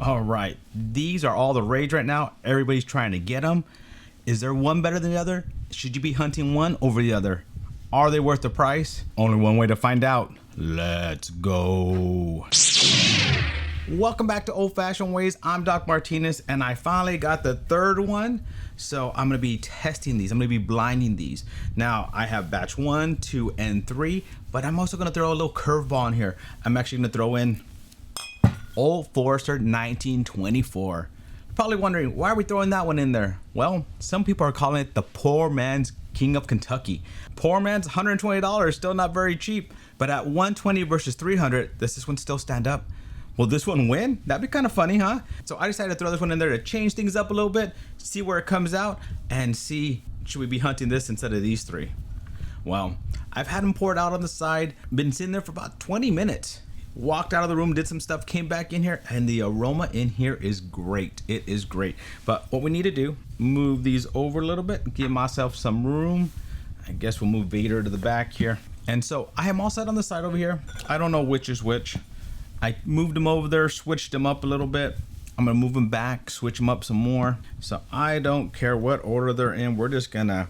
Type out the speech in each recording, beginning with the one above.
All right, these are all the rage right now. Everybody's trying to get them. Is there one better than the other? Should you be hunting one over the other? Are they worth the price? Only one way to find out. Let's go. Welcome back to Old Fashioned Ways. I'm Doc Martinez, and I finally got the third one. So I'm gonna be testing these. I'm gonna be blinding these. Now I have batch 1, 2, and 3, but I'm also gonna throw a little curveball in here. I'm actually gonna throw in Old Forester 1924. Probably wondering, why are we throwing that one in there? Well, some people are calling it the poor man's King of Kentucky. Poor man's $120, still not very cheap, but at $120 versus $300, does this one still stand up? Will this one win? That'd be kind of funny, huh? So I decided to throw this one in there to change things up a little bit, see where it comes out, and see, should we be hunting this instead of these three? Well, I've had them poured out on the side, been sitting there for about 20 minutes. Walked out of the room, did some stuff, came back in here, and the aroma in here is great. It is great. But what we need to do, move these over a little bit, give myself some room. I guess we'll move Vader to the back here. And so I have them all set on the side over here. I don't know which is which. I moved them over there, switched them up a little bit. I'm gonna move them back, switch them up some more. So I don't care what order they're in. We're just gonna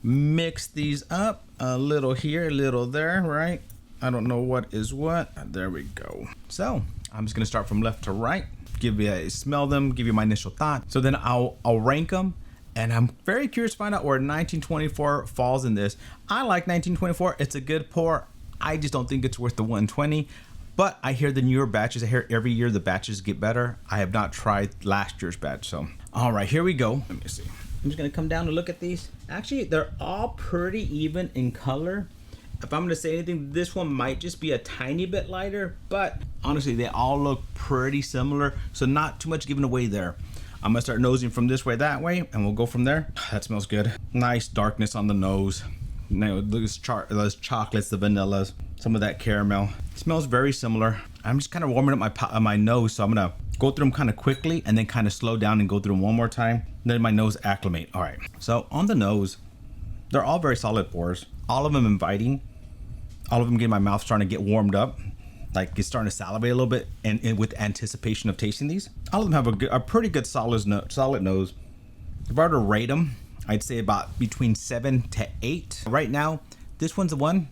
mix these up a little here, a little there, right? I don't know what is what. There we go. So I'm just gonna start from left to right, smell them, give you my initial thought. So then I'll rank them, and I'm very curious to find out where 1924 falls in this. I like 1924. It's a good pour. I just don't think it's worth the 120. But I hear the newer batches. I hear every year the batches get better. I have not tried last year's batch. So all right, here we go. Let me see. I'm just gonna come down and look at these. Actually, they're all pretty even in color. If I'm gonna say anything, this one might just be a tiny bit lighter, but honestly, they all look pretty similar, so not too much given away there. I'm gonna start nosing from this way, that way, and we'll go from there. That smells good. Nice darkness on the nose. Now, those chocolates, the vanillas, some of that caramel. It smells very similar. I'm just kind of warming up my nose, so I'm gonna go through them kind of quickly and then kind of slow down and go through them one more time. Then my nose acclimate. All right, so on the nose, they're all very solid pours. All of them inviting. All of them getting my mouth starting to get warmed up, like it's starting to salivate a little bit, and with anticipation of tasting these. All of them have a pretty good solid nose. If I were to rate them, I'd say about between 7 to 8. Right now, this one's the one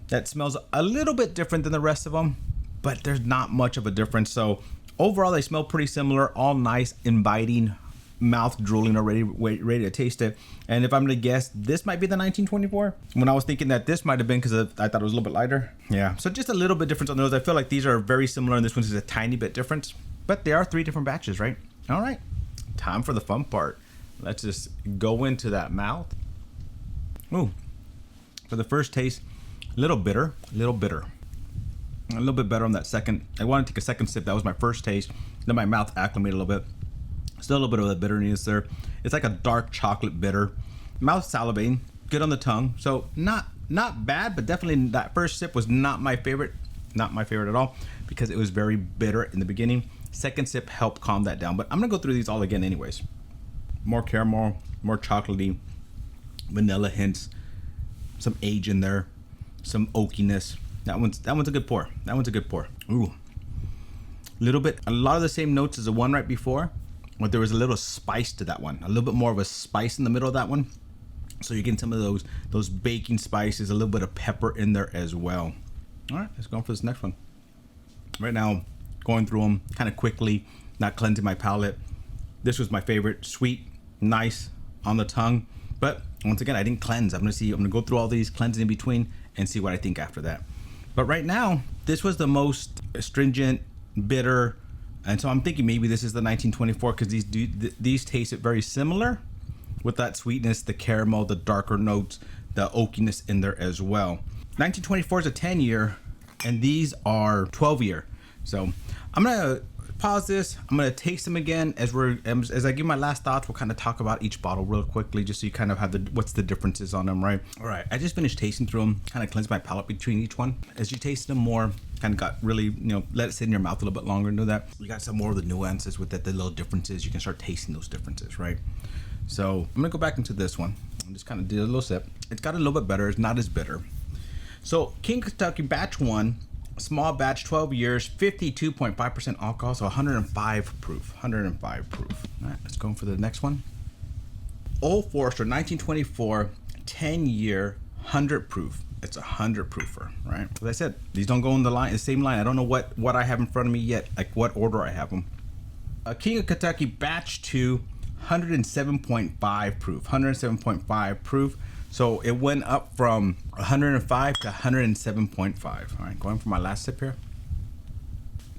that smells a little bit different than the rest of them, but there's not much of a difference. So overall, they smell pretty similar, all nice, inviting, mouth drooling already, ready to taste it. And if I'm gonna guess, this might be the 1924. When I was thinking that this might have been because I thought it was a little bit lighter. Yeah, so just a little bit difference on those. I feel like these are very similar and this one's just a tiny bit different, but they are 3 different batches, right? All right, time for the fun part. Let's just go into that mouth. Ooh, for the first taste, a little bitter, a little bit better on that second. I want to take a second sip. That was my first taste. Then my mouth acclimated a little bit. Still a little bit of the bitterness there. It's like a dark chocolate bitter. Mouth salivating, good on the tongue. So not bad, but definitely that first sip was not my favorite. Not my favorite at all, because it was very bitter in the beginning. Second sip helped calm that down, but I'm gonna go through these all again anyways. More caramel, more chocolatey, vanilla hints, some age in there, some oakiness. That one's a good pour. That one's a good pour. Ooh, a lot of the same notes as the one right before, but there was a little spice to that one. A little bit more of a spice in the middle of that one. So you're getting some of those baking spices, a little bit of pepper in there as well. All right, let's go for this next one. Right now, going through them kind of quickly, not cleansing my palate. This was my favorite, sweet, nice on the tongue. But once again, I didn't cleanse. I'm gonna go through all these, cleansing in between, and see what I think after that. But right now, this was the most astringent, bitter, and so I'm thinking maybe this is the 1924 because these taste very similar with that sweetness, the caramel, the darker notes, the oakiness in there as well. 1924 is a 10-year, and these are 12-year. So I'm gonna pause this. I'm gonna taste them again as I give my last thoughts. We'll kind of talk about each bottle real quickly, just so you kind of have what's the differences on them, right? All right, I just finished tasting through them, kind of cleansed my palate between each one. As you taste them more, kind of got really, let it sit in your mouth a little bit longer and do that. You got some more of the nuances with the little differences. You can start tasting those differences, right? So I'm gonna go back into this one. I just kind of did a little sip. It's got a little bit better. It's not as bitter. So King Kentucky Batch 1, Small batch, 12 years, 52.5% alcohol, so 105 proof. 105 proof. All right, let's go for the next one. Old Forester 1924, 10-year, 100 proof. It's a 100 proofer, right? As I said, these don't go in the same line. I don't know what I have in front of me yet, like what order I have them. King of Kentucky batch 2, 107.5 proof. 107.5 proof. So it went up from 105 to 107.5. All right, going for my last sip here.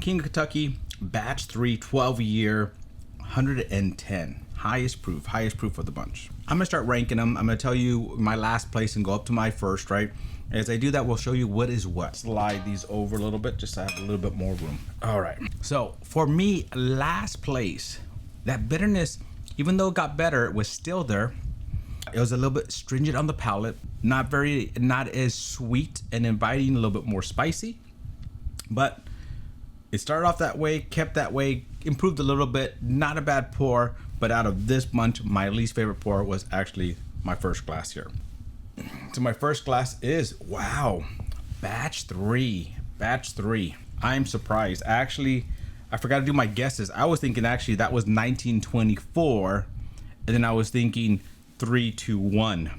King of Kentucky batch 3, 12-year, 110. Highest proof of the bunch. I'm gonna start ranking them. I'm gonna tell you my last place and go up to my first, right? As I do that, we'll show you what is what. Slide these over a little bit just to have a little bit more room. All right, so for me, last place, that bitterness, even though it got better, it was still there. It was a little bit stringent on the palate, not as sweet and inviting, a little bit more spicy, but it started off that way, kept that way, improved a little bit, not a bad pour. But out of this bunch, my least favorite pour was actually my first glass here. So my first glass is, wow, batch 3. I'm surprised. Actually, I forgot to do my guesses. I was thinking actually that was 1924, and then I was thinking 3, 2, 1.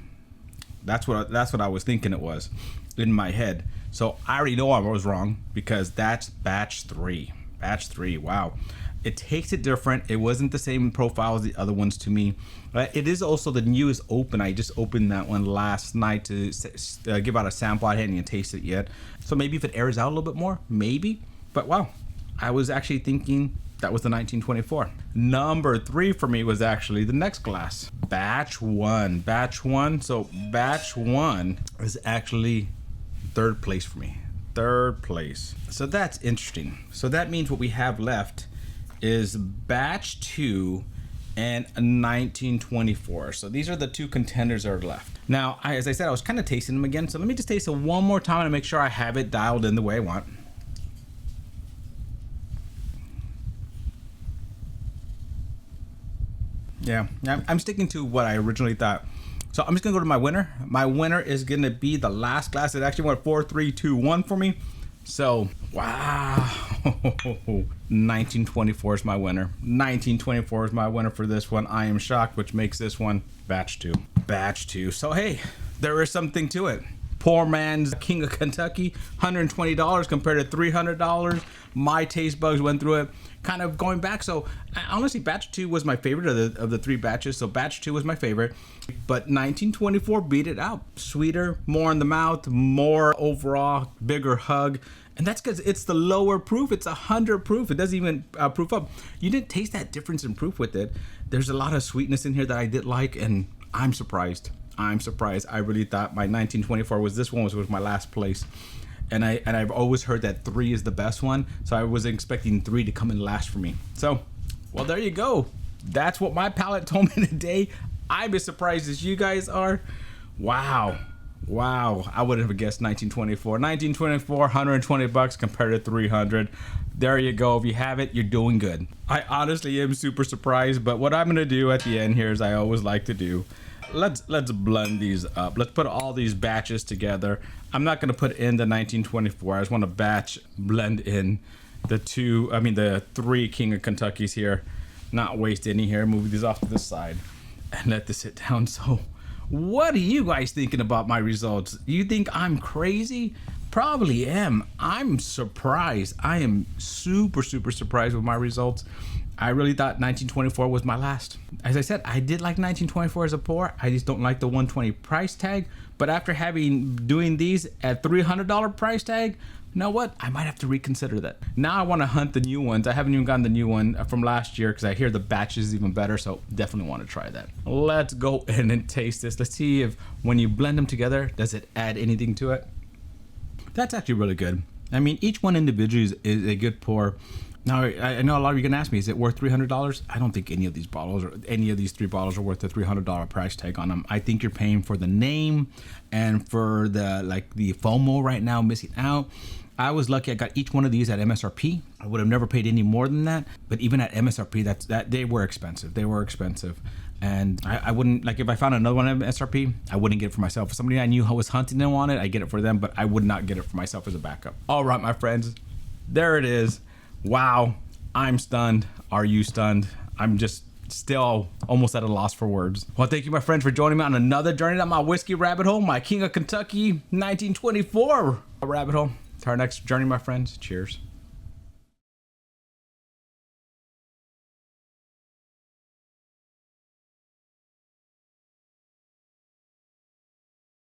That's what I was thinking it was in my head. So I already know I was wrong because that's batch 3. Batch 3, wow. It takes it different. It wasn't the same profile as the other ones to me. It is also the newest open. I just opened that one last night to give out a sample. I hadn't even tasted it yet. So maybe if it airs out a little bit more, maybe. But wow, I was actually thinking that was the 1924. Number 3 for me was actually the next glass. Batch 1. So batch 1 is actually 3rd place for me. 3rd place. So that's interesting. So that means what we have left is batch 2 and 1924. So these are the 2 contenders that are left. Now, as I said, I was kind of tasting them again. So let me just taste it one more time to make sure I have it dialed in the way I want. Yeah, I'm sticking to what I originally thought. So I'm just gonna go to my winner. My winner is gonna be the last glass. It actually went 4, 3, 2, 1 for me. So, wow, 1924 is my winner. 1924 is my winner for this one. I am shocked, which makes this one batch 2. Batch 2. So, hey, there is something to it. Poor man's King of Kentucky, $120 compared to $300. My taste bugs went through it. Kind of going back, so honestly, batch 2 was my favorite of the 3 batches. So batch 2 was my favorite, but 1924 beat it out. Sweeter, more in the mouth, more overall, bigger hug. And that's because it's the lower proof. It's 100 proof. It doesn't even proof up. You didn't taste that difference in proof with it. There's a lot of sweetness in here that I did like, and I'm surprised. I really thought my 1924 was my last place. And I've always heard that 3 is the best one, so I was expecting 3 to come in last for me. So, well, there you go. That's what my palate told me today. I'm as surprised as you guys are. Wow, I would have guessed 1924. 1924, $120 compared to 300. There you go. If you have it, you're doing good. I honestly am super surprised, but what I'm gonna do at the end here is I always like to do. Let's blend these up. Let's put all these batches together. I'm not gonna put in the 1924. I just want to blend in the 3 King of Kentuckys here. Not waste any here. Move these off to the side and let this sit down. So, what are you guys thinking about my results? You think I'm crazy? Probably am. I'm surprised. I am super surprised with my results. I really thought 1924 was my last. As I said, I did like 1924 as a pour. I just don't like the 120 price tag. But after doing these at $300 price tag, you know what? I might have to reconsider that. Now I want to hunt the new ones. I haven't even gotten the new one from last year because I hear the batch is even better. So definitely want to try that. Let's go in and taste this. Let's see if when you blend them together, does it add anything to it? That's actually really good. I mean, each one individually is a good pour. Now, I know a lot of you are going to ask me, is it worth $300? I don't think any of these bottles or any of these 3 bottles are worth the $300 price tag on them. I think you're paying for the name and for the FOMO right now, missing out. I was lucky I got each one of these at MSRP. I would have never paid any more than that, but even at MSRP, that they were expensive. They were expensive. And I wouldn't, like if I found another one at MSRP, I wouldn't get it for myself. If somebody I knew who was hunting and wanted, I get it for them, but I would not get it for myself as a backup. All right, my friends, there it is. Wow, I'm stunned. Are you stunned? I'm just still almost at a loss for words. Well, thank you, my friends, for joining me on another journey down my whiskey rabbit hole, my King of Kentucky 1924 rabbit hole. To our next journey, my friends. Cheers.